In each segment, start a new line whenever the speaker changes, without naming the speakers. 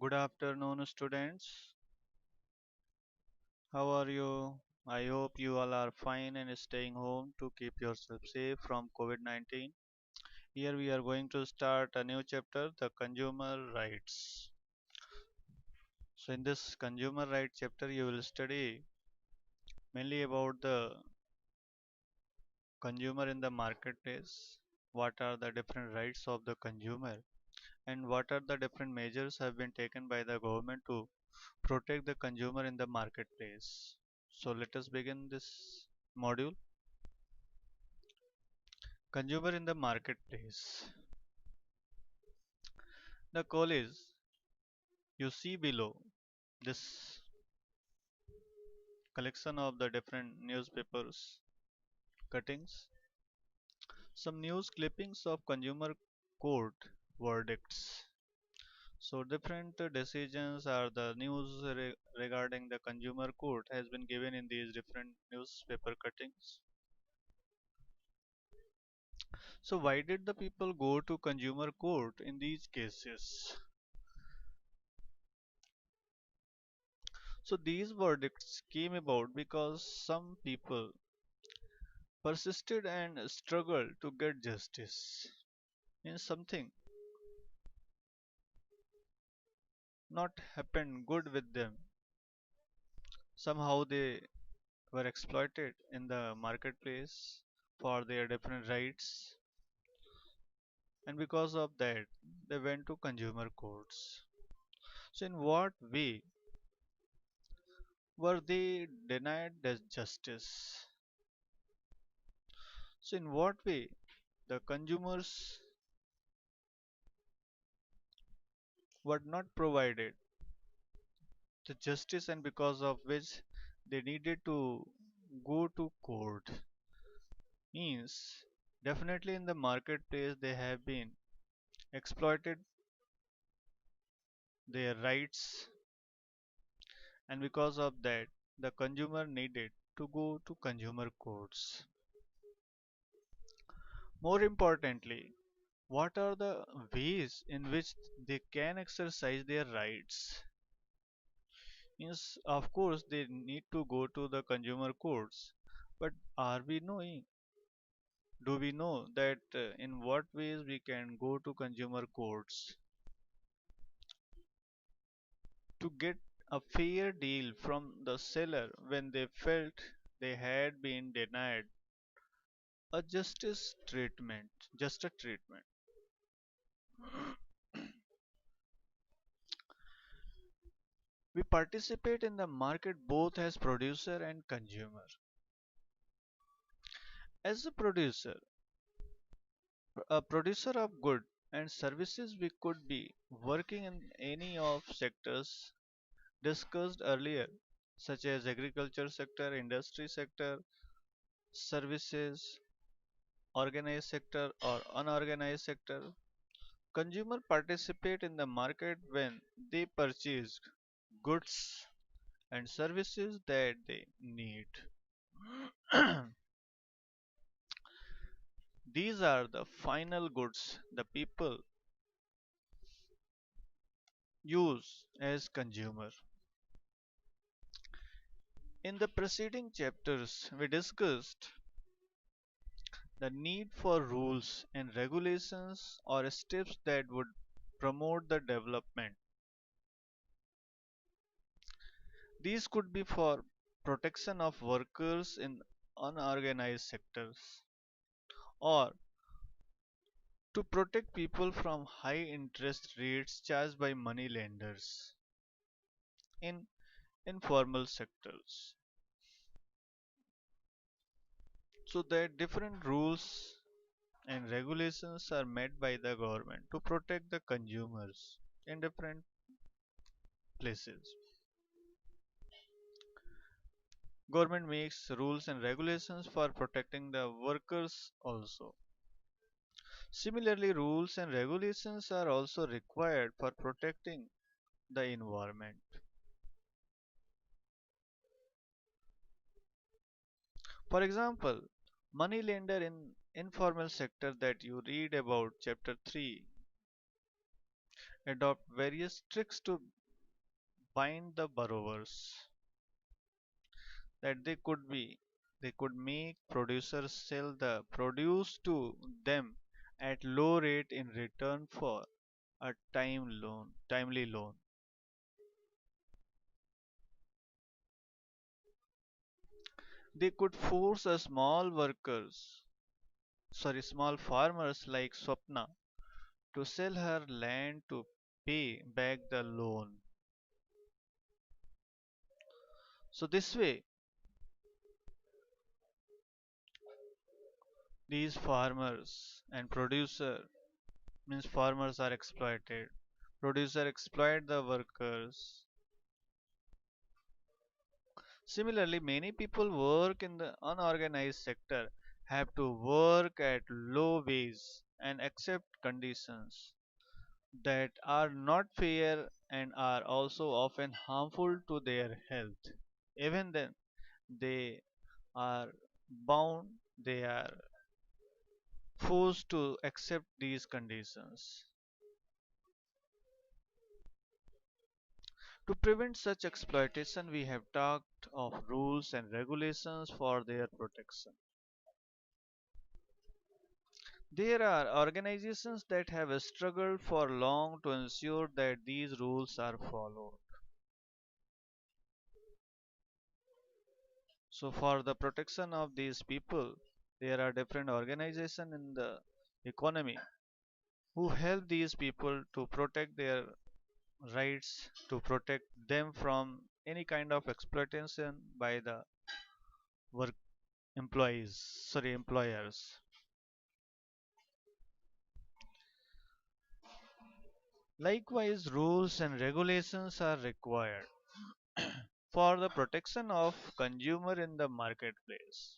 Good afternoon, students. How are you? I hope you all are fine and staying home to keep yourself safe from COVID-19. Here we are going to start a new chapter, the consumer rights. So, in this consumer rights chapter, you will study mainly about the consumer in the marketplace, what are the different rights of the consumer, and what are the different measures have been taken by the government to protect the consumer in the marketplace. So let us begin this module. Consumer in the marketplace. The call is you see below this collection of the different newspapers cuttings, some news clippings of consumer court verdicts. So different decisions are the news regarding the consumer court has been given in these different newspaper cuttings. So why did the people go to consumer court in these cases? So these verdicts came about because some people persisted and struggled to get justice in something not happened good with them. Somehow they were exploited in the marketplace for their different rights, and because of that they went to consumer courts. So in what way were they denied the justice? So in what way the consumers were not provided the justice, and because of which they needed to go to court? Means definitely in the marketplace they have been exploited their rights, and because of that the consumer needed to go to consumer courts. More importantly, what are the ways in which they can exercise their rights? Means of course they need to go to the consumer courts, but are we knowing, do we know that in what ways we can go to consumer courts to get a fair deal from the seller when they felt they had been denied a justice treatment, just a treatment? We participate in the market both as producer and consumer. As a producer of goods and services, we could be working in any of sectors discussed earlier, such as agriculture sector, industry sector, services, organized sector or unorganized sector. Consumer participate in the market when they purchase goods and services that they need. These are the final goods the people use as consumer. In the preceding chapters, we discussed the need for rules and regulations or steps that would promote the development. These could be for protection of workers in unorganized sectors or to protect people from high interest rates charged by money lenders in informal sectors. So that different rules and regulations are made by the government to protect the consumers in different places. Government makes rules and regulations for protecting the workers also. Similarly, rules and regulations are also required for protecting the environment. For example, money lender in informal sector that you read about chapter 3 adopt various tricks to bind the borrowers that they could make producers sell the produce to them at low rate in return for a timely loan. They could force a small farmers like Swapna to sell her land to pay back the loan. So this way, these farmers and producer means farmers are exploited. Producer exploit the workers. Similarly, many people work in the unorganized sector have to work at low wage and accept conditions that are not fair and are also often harmful to their health. Even then, they are they are forced to accept these conditions. To prevent such exploitation, we have talked of rules and regulations for their protection. There are organizations that have struggled for long to ensure that these rules are followed. So, for the protection of these people, there are different organizations in the economy who help these people to protect their rights, to protect them from any kind of exploitation by the work employers. Likewise, rules and regulations are required for the protection of consumer in the marketplace.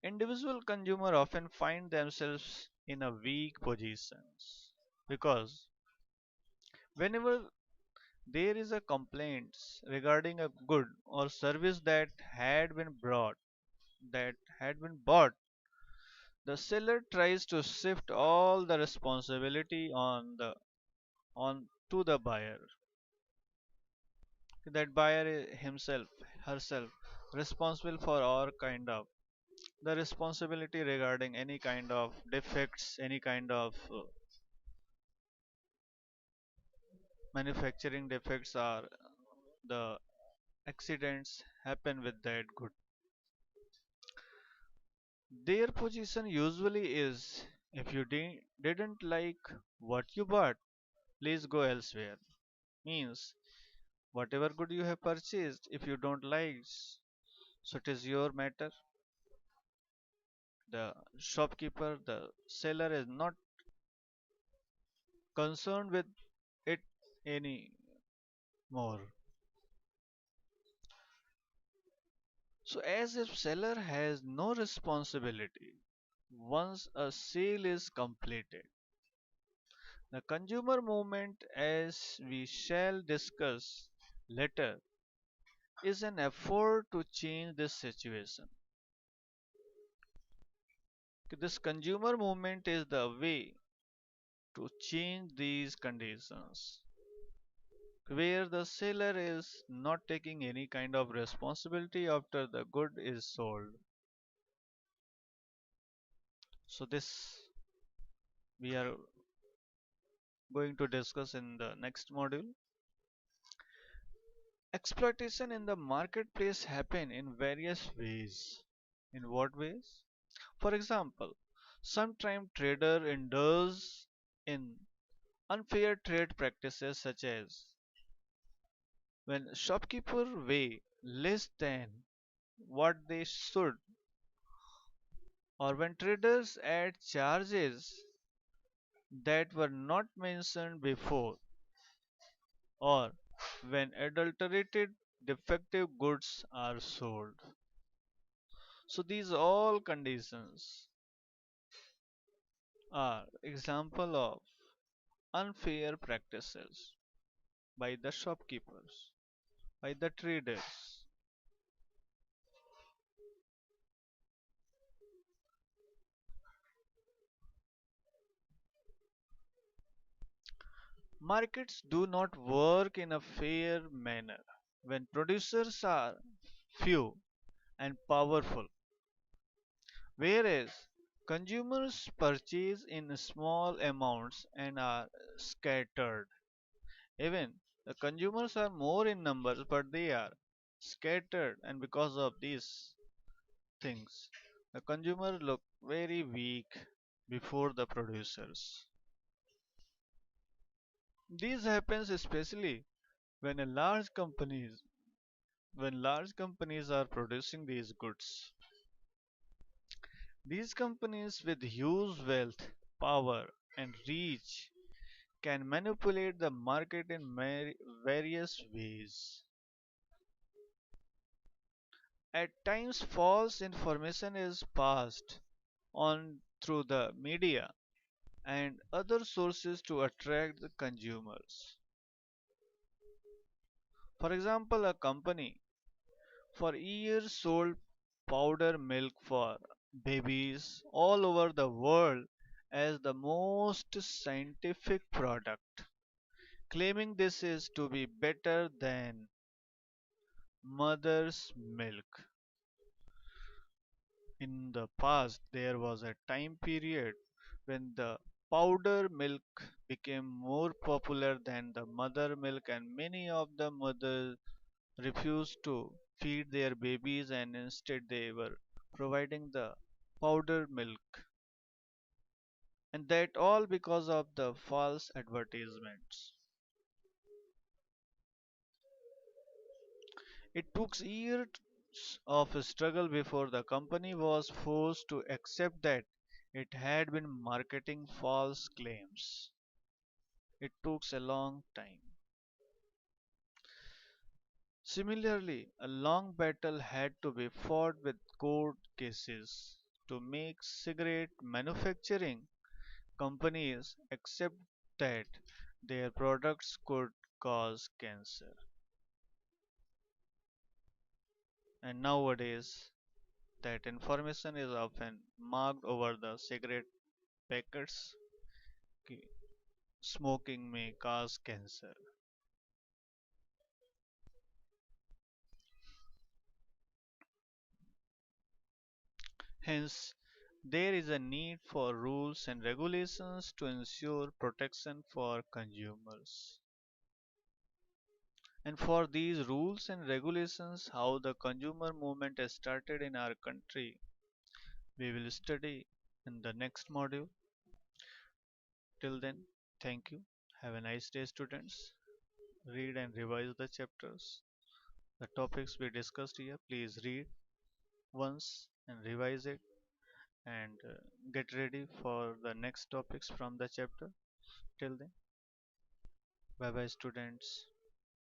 Individual consumer often find themselves in a weak positions because whenever there is a complaint regarding a good or service that had been bought, the seller tries to shift all the responsibility on to the buyer. That buyer is himself, herself, responsible for all kind of the responsibility regarding any kind of defects, any kind of manufacturing defects or the accidents happen with that good. Their position usually is if you didn't like what you bought, please go elsewhere. Means whatever good you have purchased, if you don't like, so it is your matter. The shopkeeper, the seller is not concerned with it any more. So as if seller has no responsibility once a sale is completed. The consumer movement, as we shall discuss later, is an effort to change this situation. This consumer movement is the way to change these conditions, where the seller is not taking any kind of responsibility after the good is sold. So this we are going to discuss in the next module. Exploitation in the marketplace happen in various ways. In what ways? For example, sometimes trader indulge in unfair trade practices such as when shopkeeper weigh less than what they should, or when traders add charges that were not mentioned before, or when adulterated defective goods are sold. So these all conditions are example of unfair practices by the shopkeepers, by the traders. Markets do not work in a fair manner when producers are few and powerful, whereas consumers purchase in small amounts and are scattered. Even the consumers are more in numbers, but they are scattered, and because of these things, the consumer look very weak before the producers. This happens especially when a large companies are producing these goods. These companies with huge wealth, power, and reach can manipulate the market in various ways. At times, false information is passed on through the media and other sources to attract the consumers. For example, a company for years sold powder milk for babies all over the world as the most scientific product, claiming this is to be better than mother's milk. In the past, there was a time period when the powder milk became more popular than the mother milk, and many of the mothers refused to feed their babies and instead they were providing the powder milk. And that all because of the false advertisements. It took years of struggle before the company was forced to accept that it had been marketing false claims. It took a long time. Similarly, a long battle had to be fought with court cases to make cigarette manufacturing companies accept that their products could cause cancer. And nowadays, that information is often marked over the cigarette packets. कि Smoking may cause cancer. Hence, there is a need for rules and regulations to ensure protection for consumers. And for these rules and regulations, how the consumer movement has started in our country, we will study in the next module. Till then, thank you. Have a nice day, students. Read and revise the chapters. The topics we discussed here, please read once and revise it and get ready for the next topics from the chapter. Till then, bye bye, students.